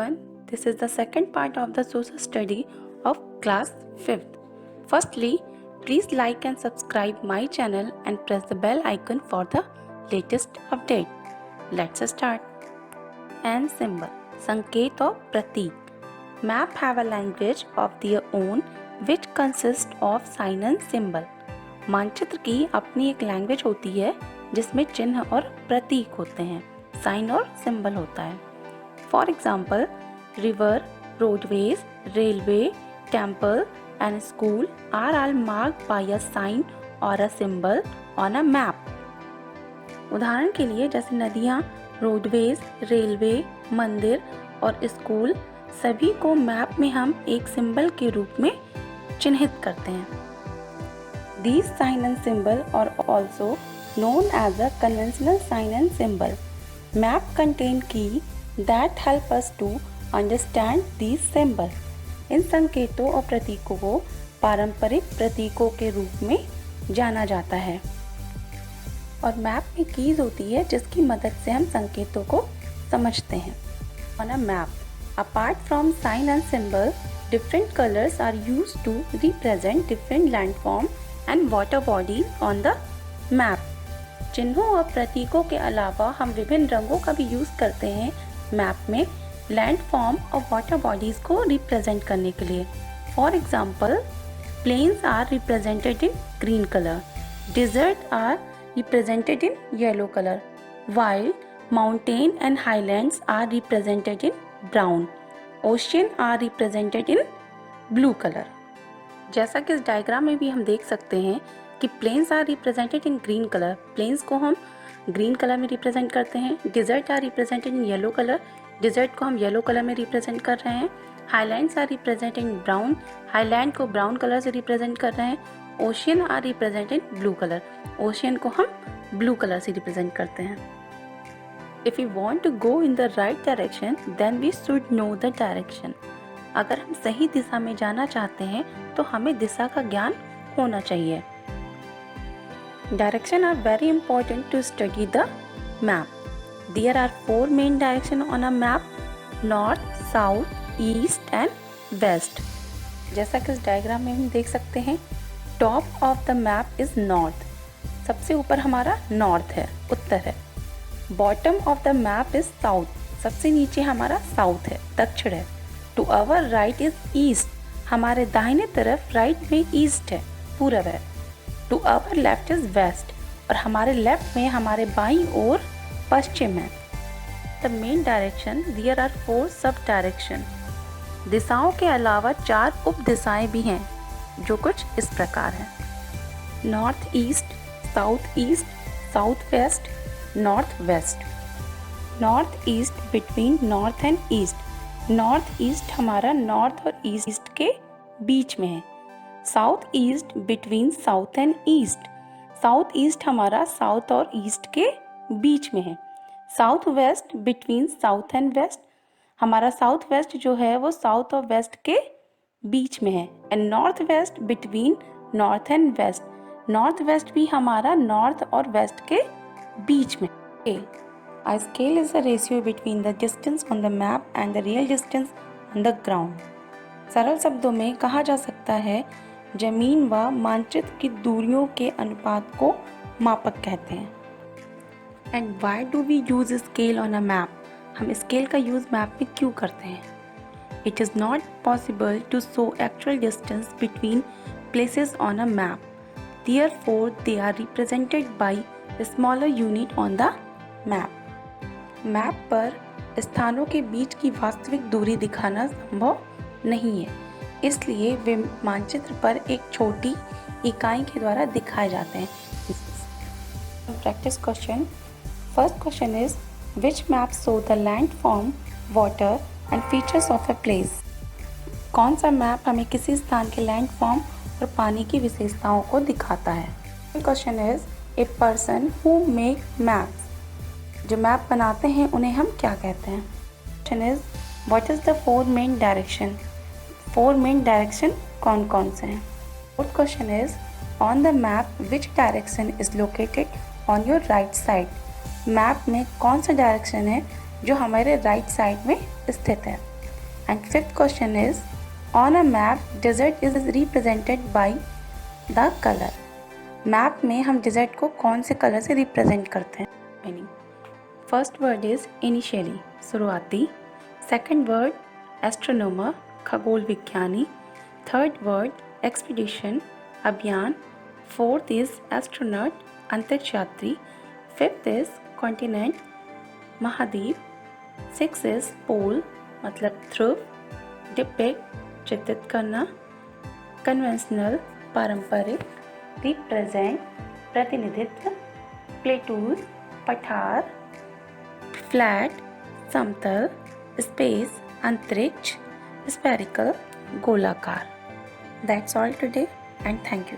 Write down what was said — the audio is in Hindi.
everyone, this is the second part of the social study of class 5th. Firstly, please like and subscribe my channel and press the bell icon for the latest update. Let's start. And symbol, संकेत और प्रतीक. Map have a language of their own which consists of sign and symbol. मानचित्र की अपनी एक लैंग्वेज होती है जिसमें चिन्ह और प्रतीक होते हैं, साइन और सिंबल होता है. For example, river, roadways, railway, temple and school are all marked by a sign or a symbol on a map. उदाहरण के लिए जैसे नदियाँ, रोडवेज, रेलवे, मंदिर और स्कूल सभी को मैप में हम एक सिंबल के रूप में चिन्हित करते हैं. These sign and symbol are also known as a conventional sign and symbol. Map contain key that help us to understand these symbols. इन संकेतों और प्रतीकों को पारंपरिक प्रतीकों के रूप में जाना जाता है. और मैप में कीज होती है जिसकी मदद से हम संकेतों को समझते हैं. On a map, apart from sign and symbol, different colors are used to represent different landform and water bodies on the map. चिन्हों और प्रतीकों के अलावा हम विभिन्न रंगों का भी यूज करते हैं मैप में लैंड फॉर्म और वाटर बॉडीज को रिप्रेजेंट करने के लिए. For example, plains are represented in green colour, desert are represented in yellow colour, while mountain and highlands are represented in brown, ocean are represented in blue colour. जैसा कि इस डायग्राम में भी हम देख सकते हैं कि plains are represented in green colour, plains को हम ग्रीन कलर में रिप्रेजेंट करते हैं. Desert are represented in yellow colour, desert को हम येलो कलर में रिप्रेजेंट कर रहे हैं. Highlands are represented in brown, highland को ब्राउन कलर से रिप्रेजेंट कर रहे हैं. Ocean are represented in blue colour, ocean को हम ब्लू कलर से रिप्रेजेंट करते हैं. If you want to go in the right direction then we should know the direction. अगर हम सही दिशा में जाना चाहते हैं तो हमें दिशा का ज्ञान होना चाहिए. Direction are very important to study the map. There are 4 main directions on a map: north, south, east and west. जैसा कि इस डायग्राम में हम देख सकते हैं, top of the map is north. सबसे ऊपर हमारा नॉर्थ है, उत्तर है. Bottom of the map is south. सबसे नीचे हमारा साउथ है, दक्षिण है. To our right is east. हमारे दाहिने तरफ राइट में ईस्ट है, पूरब है. To our left is west. और हमारे लेफ्ट में हमारे बाईं ओर पश्चिम है. The main direction there are 4 sub direction. दिशाओं के अलावा 4 उप दिशाएं भी हैं जो कुछ इस प्रकार हैं: north east, south east, south west, north west. North east between north and east. North east हमारा नॉर्थ और ईस्ट के बीच में है. South east between south and east. South east हमारा साउथ और ईस्ट के बीच में है. South west between south and west. हमारा साउथ वेस्ट जो है वो साउथ और वेस्ट के बीच में है. And north west between north and west. North west भी हमारा नॉर्थ और वेस्ट के बीच में. A scale is a ratio between the distance on the map and the real distance on the ground. सरल शब्दों में कहा जा सकता है जमीन व मानचित्र की दूरियों के अनुपात को मापक कहते हैं. And why do we use scale on a map. हम स्केल का यूज मैप में क्यों करते हैं? It is not possible to show actual distance between places on a map. Therefore they are represented by smaller unit on the map. Map पर स्थानों के बीच की वास्तविक दूरी दिखाना संभव नहीं है, इसलिए वे मानचित्र पर एक छोटी इकाई के द्वारा दिखाए जाते हैं. Practice question. First question is which map show the land form, water and features of a place. कौन सा मैप हमें किसी स्थान के लैंड फॉर्म और पानी की विशेषताओं को दिखाता है. Question is a person who make maps. जो मैप बनाते हैं उन्हें हम क्या कहते हैं. Question is what is the 4 main direction. 4 main direction कौन कौन से हैं. Fourth question is on the map which direction is located on your right side. Map में कौन सा डायरेक्शन है जो हमारे राइट साइड में स्थित है. And fifth question is, on a map, desert is represented by the color. Map में हम डिज़र्ट को कौन से कलर से रिप्रेजेंट करते हैं? Meaning, first word is initially, शुरुआती. सेकंड वर्ड एस्ट्रोनोमर, खगोल विज्ञानी. थर्ड वर्ड एक्सपीडिशन, अभियान. फोर्थ इज एस्ट्रोनॉट, अंतरिक्ष यात्री. फिफ्थ इज कॉन्टिनेंट, महाद्वीप. सिक्स इज पोल, मतलब ध्रुव. डिपिक्ट, चित्रित करना. कन्वेंशनल, पारंपरिक. रिप्रेजेंट, प्रतिनिधित्व. प्लेटूर, पठार. फ्लैट, समतल. स्पेस, अंतरिक्ष. स्फेरिकल, गोलाकार. That's all today and thank you.